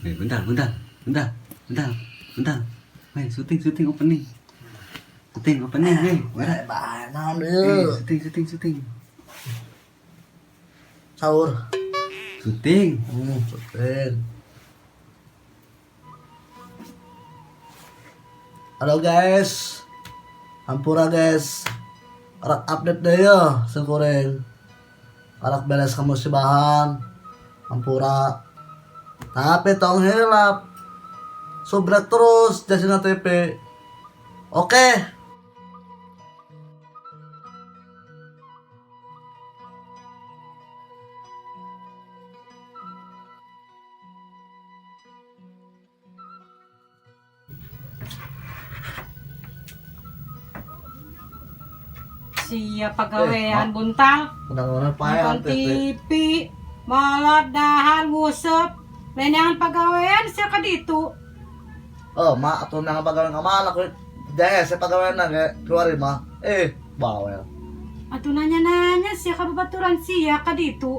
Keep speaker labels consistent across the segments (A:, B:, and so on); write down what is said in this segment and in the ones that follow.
A: Bentar, bentar, bentar, bentar, bentar. Syuting opening. Syuting opening, bentar.
B: Bahan dulu.
A: Syuting.
B: Sahur.
A: Syuting.
B: Syuting. Halo guys. Hampura guys. Arak update deh ya, sekuring. Arak beres kamu si bahan. Hampura. Tapi tong hilap. Subrek terus Jasina TV. Oke.
C: Siapa pagawean buntal?
B: Udah payan
C: Nonton TV, malah dahan ngusep. Lenyangan pagawean siapa ditu?
B: Oh, mak atau nang pagawean ka mana ko? Daya sa pagawean na keluarin mah. Bawel.
C: Atuh nanya-nanya siapa babaturan siapa ditu?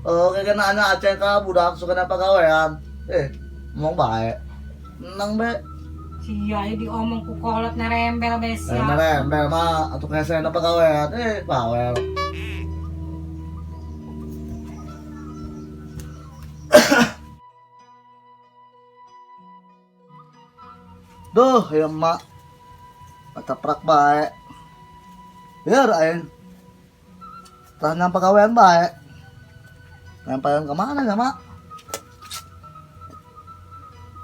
B: Oh, kaya na aceh ka budak suka na pagawean. Ngomong bae. Nang be.
C: Siya diomong ku kolot na rembel besya.
B: Narembel mah atau kaya sa na pagawean. Bawel. Duh, ya mak. Mataprak bae. Biar aing. Tanya pagawean bae. Ngapain kemana ya mak?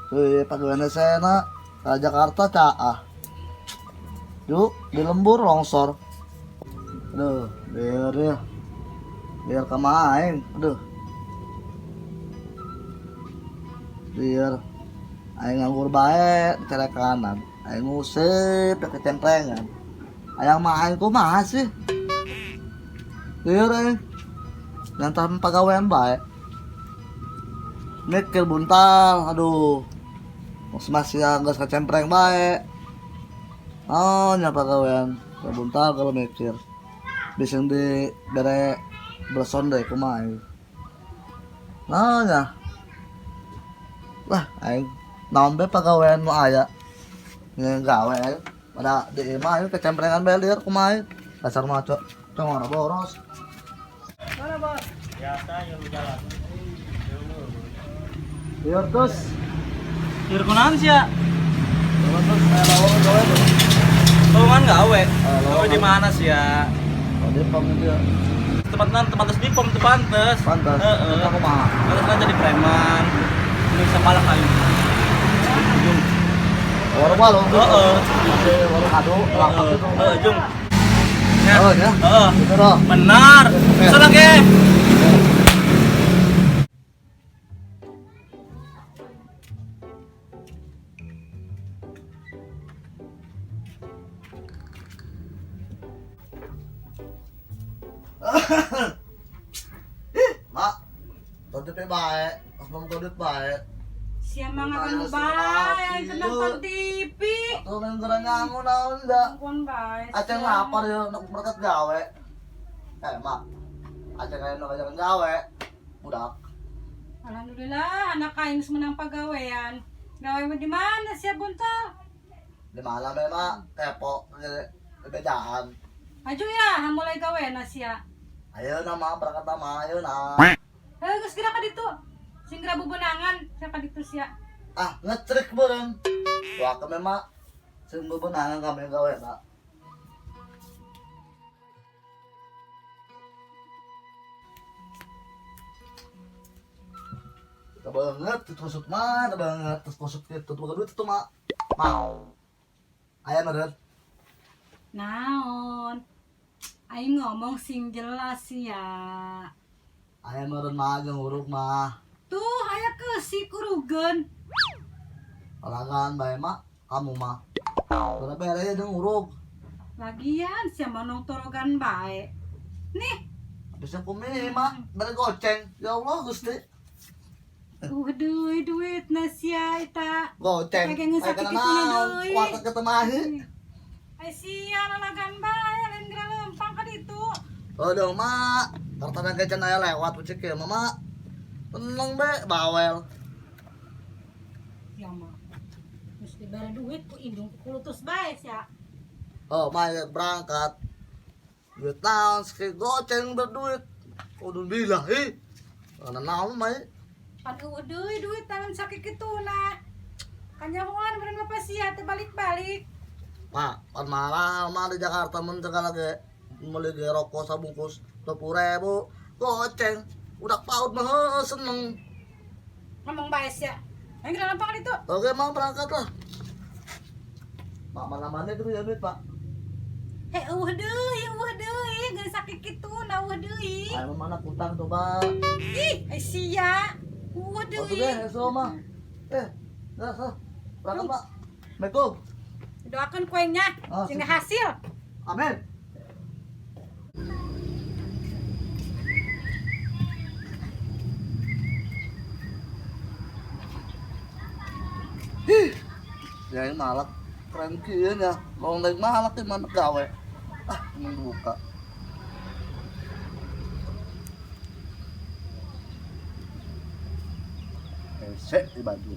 B: Tuh, pagawean saya na ke Jakarta caah. Yuk, di lembur longsor. Aduh, biar ya. Biar kemain. Aduh. Biar aing nganggur bae di cerek kanan. Aing ngusip ke cemprengan. Ayang main ku masih. Biar aing ngantar pagawean bae. Mikir buntal, aduh. Masih anggas ke cempreng bae. Oh, nya pagawean ke buntal kalau mikir. Bising di bere bersonde kumaha. Oh, nya. Wah, aing naon be pagawean nu aya. Gawe pada di imah ieu kecemprengan bae lieur kumaha. Dasar maco congora boros.
D: Mana bos? Biasa yang jalan.
B: Lieur terus.
D: Liur kunaon sih ya?
B: Terus saya lawang gawe tuh.
D: Lowongan gawe.
B: lowongan.
D: Gawe di mana sih ya?
B: Oh, dia pom dia.
D: Tempat di pom itu pantes.
B: Pantas.
D: Heeh.
B: Aku mah.
D: Pantes kan jadi preman. Ini bisa palak kayu.
B: Warung walu.
D: Heeh.
B: Warung kado, lapak itu.
D: Jung. Ya.
B: Oh, ya.
D: Heeh.
B: Itu doh.
D: Benar. Sana ke.
B: Mak. Tadi pe bae. Pas mau kodut bae.
C: Siapa mangan bae yang nonton TV?
B: Tuh nang gerang ngamu naon da.
C: Kon bae.
B: Aceng lapar yo nak berkat gawe. Mak. Aceng aya nu ngajakan gawe. Budak.
C: Alhamdulillah anak aing geus menang pagawean. Gawe di mana siapa buntal?
B: Di malam be mak kepo bejaan.
C: Aju ya, mulai gawe na siya.
B: Ayo nama berangkat nama ayo na.
C: Geus geura ka ditu. Sing geura bubenangan siapa ditu siya.
B: Ngecrik beureun. Wah ke mak. Sing bebenangan kami gawe na. Kita banget itu kusut mah, banget terus kusut itu tuh duit itu mak. Mau. Aya meureun.
C: Naon? Aing ngomong sing jelas ya.
B: Aya meureun mah jeung urug mah.
C: Tuh aya keusik urugeun.
B: Olagan bae mak, kamu mah. Udah beres jeung urug.
C: Lagian siapa nong torogan bae. Nih,
B: Bisa kumih mah, bere goceng. Ya Allah Gusti.
C: duit na siya ita.
B: Goceng.
C: Pegang sakit
B: Aya
C: itu
B: kana
C: na
B: naon?
C: deui.
B: Warteg ketemahi.
C: Ay siya lalagan bae, lain geura lempang ka ditu.
B: Aduh mak, kartana kecan aya lewat ucik ya mama. Tenang be, bawel.
C: Ya mah. Terus diberi duit ku indung ku kulutus bae sia.
B: Oh, Maya berangkat. Duit naon sekali goceng berduit. Udun bilahi. Karena naon Maya.
C: Pan eueuh deui duit tangan sakit kituna. Kanyahoan meureun mah sia teh balik-balik.
B: Pak, pan marah mah di Jakarta mencegal lagi. Beli rokok sabungkus 20.000. Goceng. Udah paut mah seneng.
C: Ngomong bae sia. Aing kenapa kan itu?
B: Oke, mau berangkat lah. Mak mana-mana itu ya duit, Pak.
C: Eueuh deui, geus sakit kituna eueuh deui.
B: Ayo mana utang tuh, Pak.
C: Ih, sia. Eueuh
B: Oh, tuh
C: deui.
B: deh, so mah. Dah. Berangkat, Pak. Assalamualaikum.
C: Doakeun kuenya
B: Oh,
C: sehingga hasil.
B: Amin. Ya ini malak keren kieu nya. Kalau naik malak di mana gawe? Ah, membuka. Sek di baju.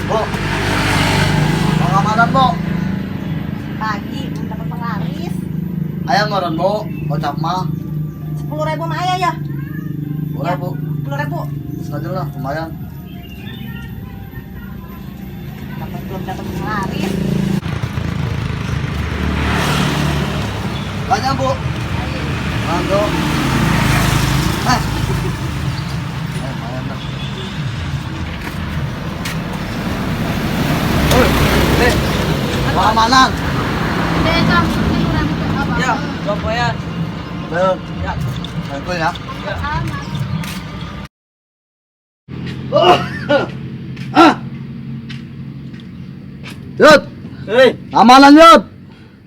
B: Bu, pengamanan, Bu.
E: Pagi belum dapat penglaris.
B: Ayah ngoron, Bu. Kocap mah.
E: 10.000 mah aya ya.
B: Boleh, Bu.
E: 10.000.
B: Saja lah, lumayan.
E: Belum dapat penglaris.
B: Banyak, Bu. Mangga. Lumayan lah. Nih, pengamanan.
D: Ya, Bapak.
B: Belum. Ya. Thank you ya. Yud,
D: Hei,
B: amanan Yud.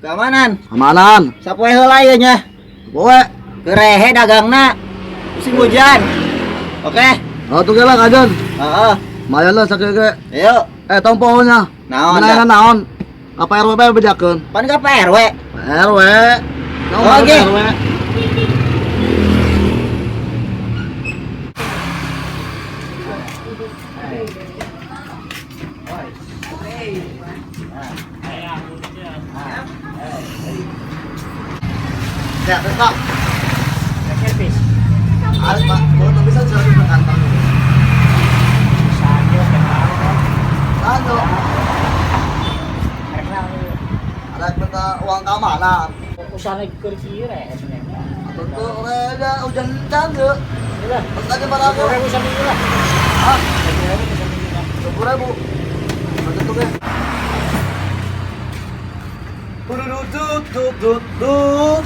D: keamanan.
B: Amanan.
D: Sapoe heula ieu nya.
B: Boe.
D: Kerehe dagangna. Musim hujan. Oke.
B: Oh tuh lah kajen.
D: Heeh.
B: Mayan lah sakit ke.
D: Ayo.
B: Tong pohonnya.
D: Naon,
B: Menahan naon. Apa RW bae bejakeun.
D: Pan ka PRW.
B: RW. Naon
D: Oh, oke.
B: RW. Ya, terus Pak.
D: Servis.
B: Harus Pak, kalau bisa servis ke kantor. Anu, ada minta uang keamanan.
D: Usahana keur kieu re.
B: Tentu reda hujan canggih.
D: Udah.
B: Pas aja pada aku.
D: 10.000 saminggu lah.
B: Ah,
D: 10.000 saminggu lah.
B: 20.000. Tentu deh. Dudut.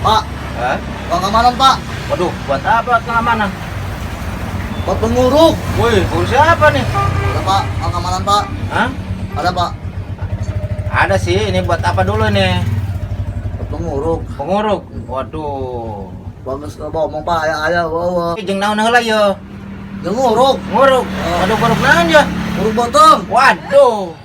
B: Pak,
D: Hah?
B: uang keamanan Pak.
D: Waduh, buat apa keamanan?
B: Buat penguruk.
D: Woi, urus siapa nih?
B: Ada Pak, uang keamanan Pak.
D: Hah?
B: Ada Pak.
D: Ada sih, ini buat apa dulu nih?
B: Buat penguruk.
D: Penguruk. Waduh.
B: Bagus ke ngomong Pak, ayah, bawa.
D: Jeung naon heula ye?
B: Yang nguruk.
D: Nguruk. Waduh, nguruk naon ya?
B: Nguruk botong.
D: Waduh.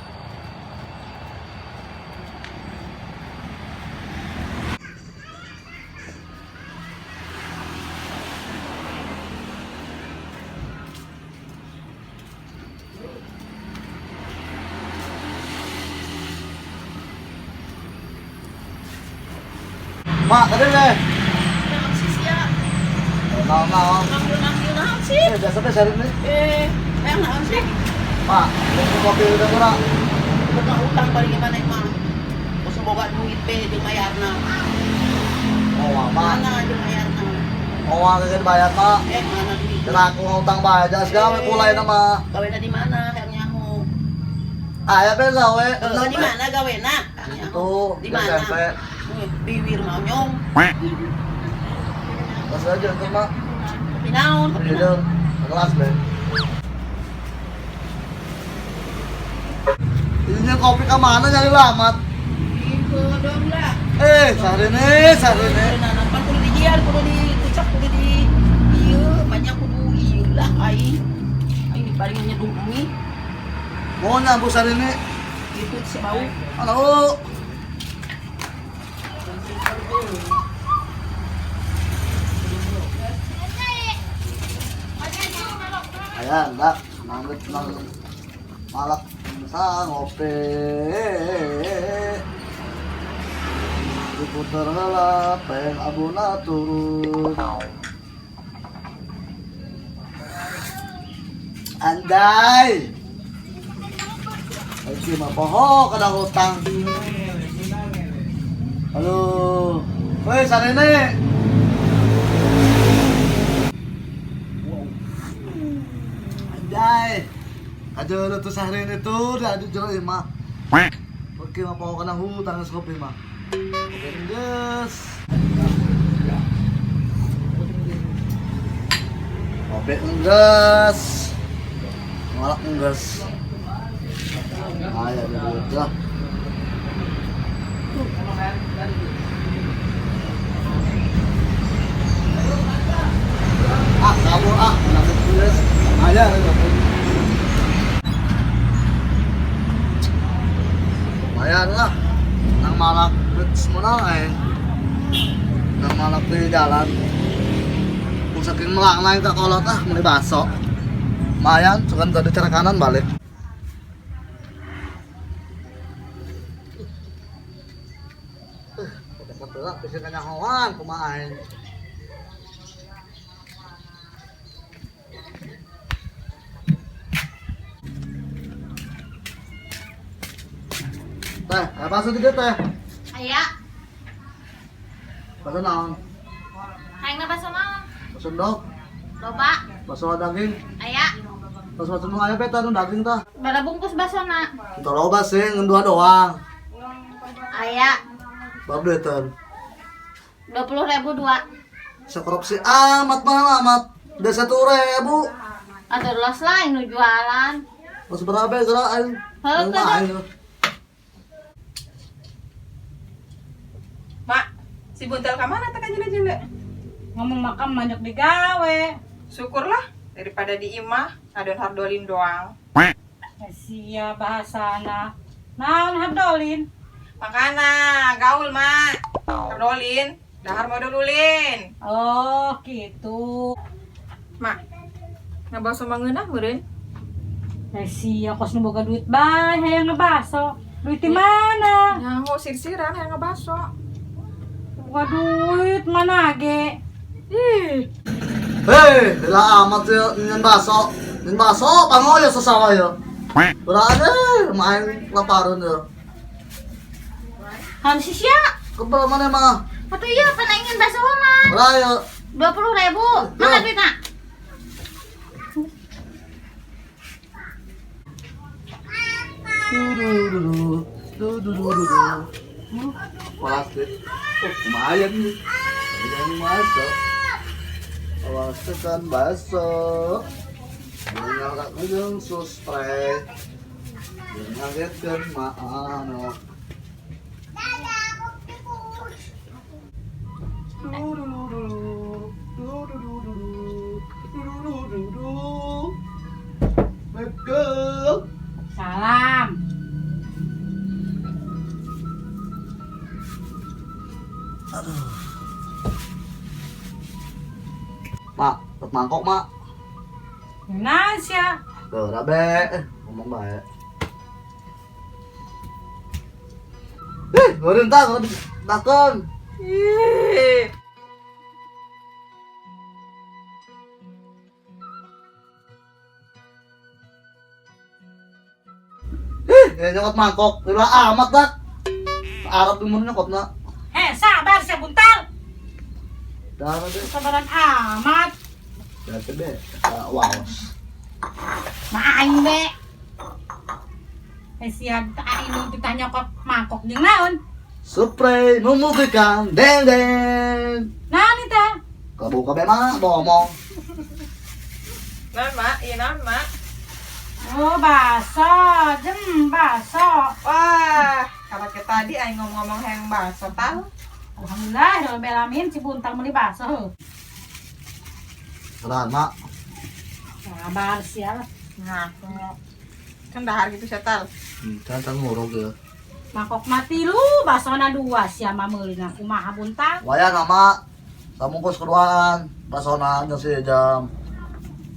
B: Mak, tadi deh. Nah, biasa deh sehari ini. Pak, untuk mobil udah kurang. Oh, Mak. Oh, kagak dibayar, Pak. Kena aku ngutang bayar, jangan segala mulai nama.
E: Gawena di mana Kang Nyaho?
B: Ayah bela we.
E: Di mana gawena? Kang Nyaho?
B: Itu,
E: Di
B: di
E: mana?
B: SMP.
E: Bibir mau nyong.
B: Pas aja itu, Mak.
E: Pinaon?
B: Di dalam kelas deh. Ini kopi ke mana nyari lamat?
E: Iku dong lah.
B: Sehari ini.
E: Kan kudu dijian, kudu dicek, kudu di ieu, banyak kudu ieu lah ai. Ai diparing nyeduh mie.
B: Mau nyambus hari ini.
E: Itu si bau.
B: Halo. Ayan, dak. Nanggut nang malak sa ngopi. Diputer heula peng abuna turun. Andai. Ay, mah poho kada utang. Halo. Woi, sarene. Anjay. Aja lu tuh sarene tuh, dah ada jero mah. Oke, mah poho kana hutang geus kopi mah. Oke, geus. Kopi geus. Malak geus. Ayo dulu lah. Kamu nanti tulis. Ayo. Lumayan lah. Nang malak semua nang malak di jalan. Kung saking melang naik ke kolot meni baso. Lumayan, cuman tadi cara kanan balik. Berak bisa kanyahoan kumaha. Teh, bakso di teh.
F: Aya,
B: Bakso naon?
F: hayang na baso naon?
B: Bakso ndok,
F: Loba,
B: bakso daging.
F: aya.
B: Bakso nu aya peta nu daging tah.
F: Bada bungkus baso na.
B: Teu loba sih, ngan dua doang.
F: Aya,
B: Baru duitan.
F: 20.000 dua.
B: Sekorupsi amat mah amat. Udah 1.000.
F: Ada los lain nu jualan.
B: Terus berapa gerak aing?
F: Heuh, kada.
E: Mak, si buntel ka mana teh ka jele-jele?
C: Ngomong makam banyak digawe.
E: Syukurlah daripada di imah adon hardolin doang.
C: Sia bahasana. Naon hadolin?
E: Makana gaul mak. Hardolin, dahar mau dululin.
C: Oh, gitu.
E: Mak, ngabaso mangeunah meureun?
C: Sia kos nu boga duit bae hayang ngebaso. Duit di mana?
E: Nyaho sirsiran yang ngabaso.
C: Boga duit mana ge?
E: Ih,
B: Hei, lah amat ya nyen baso. Nyen baso pangoyo sasawa ya. Berada main laparan ya.
F: Han si sia.
B: Kebal mana mah?
F: Atuh ieu pan ingin baso mah.
B: Raya.
F: 20.000. Mana duitna?
B: Plastik. Oh, lumayan nih. Lumayan masuk. Awas tekan baso. Nyalakan ujung spray. Ngagetkeun maano. Betul.
C: Salam.
B: Mak, tet mangkok mak.
C: Nasya.
B: Tuh, rabe. Ngomong baik. Ngeureun tah, dakon.
E: ih.
B: Ya nyokot mangkok, ulah amat dah. Arab umur nyokotna.
C: Sabar sia buntal.
B: Dah deh.
C: Sabaran amat.
B: Dah teh. Waos.
C: Maaing be. Sia ini ditanya kok mangkok jeung naon?
B: Spray memutihkan deng deng.
C: Naon eta?
B: Kabu kabe mah ngomong.
E: Naon mak, iya naon mak.
C: Oh, baso, baso.
E: Wah, kalau ke tadi aing ngomong-ngomong hayang baso tahu.
C: Alhamdulillah, rabbil alamin si buntal meuli baso.
B: Keran mak.
C: Sabar sia.
E: Nah, Kan dahar gitu setal.
B: Jangan nguruk ya.
C: Mangkok mati lu, basona 2 sia mameulina kumaha buntang.
B: Waya nama samungkus keduaan basona jeung si jam.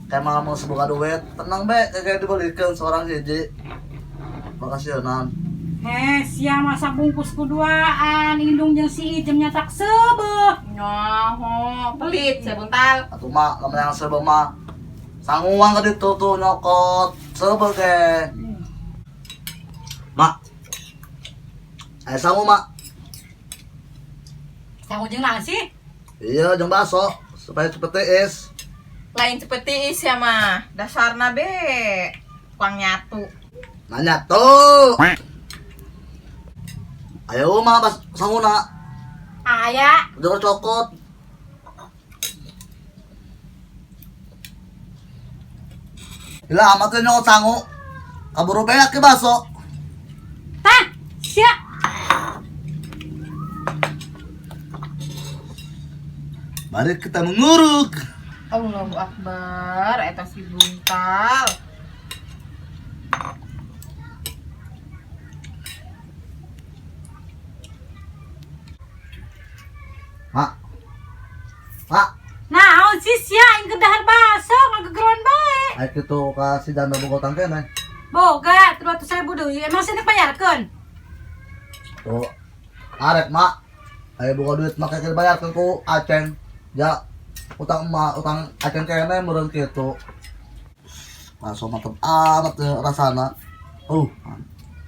B: Kayak mau sebuka duit, tenang be, kayak dibalikin seorang hiji. Makasih nan.
C: Sia masa bungkus kuduaan, indung jeung si Ijem nyatak sebeuh.
E: Nyoho, pelit saya buntal.
B: Atuh mah, lamun yang sebel mah sanguang ka ditu tuh nyokot sebel ke. Mak. Sangu mak.
C: Sangu jeung naon sih?
B: Iya, jeung bakso supaya cepet tiis.
E: Lain seperti is ya mah. Dasarna be. Kuang nyatu.
B: Nanya tuh. Ayo mah bas sanguna.
C: Aya.
B: Jangan cokot. Bila amat tuh nyokot sangu. Kaburu beak ke baso.
C: Tah, sia.
B: Mari kita menguruk.
E: Allahu Akbar, eta si buntal.
B: Mak. Mak.
C: Naon sih sia aing kedahar baso ngagegeron bae.
B: Ayo kita kasih dana bogotan kene.
C: Boga 300.000 deui. Emang sini bayarkeun?
B: Tuh. Arek mak. Ayo buka duit mak kayak bayarkan ku Aceng. Ya. Utang emak, utang Aceng kene meureun kitu. Baso mantep amat ya rasana.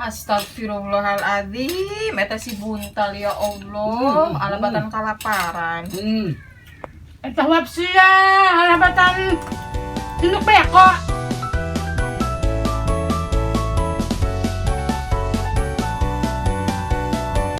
E: Astagfirullahaladzim, eta si buntal ya Allah, alabatan kalaparan.
C: Eta wap sia, halabatan tinuk beko.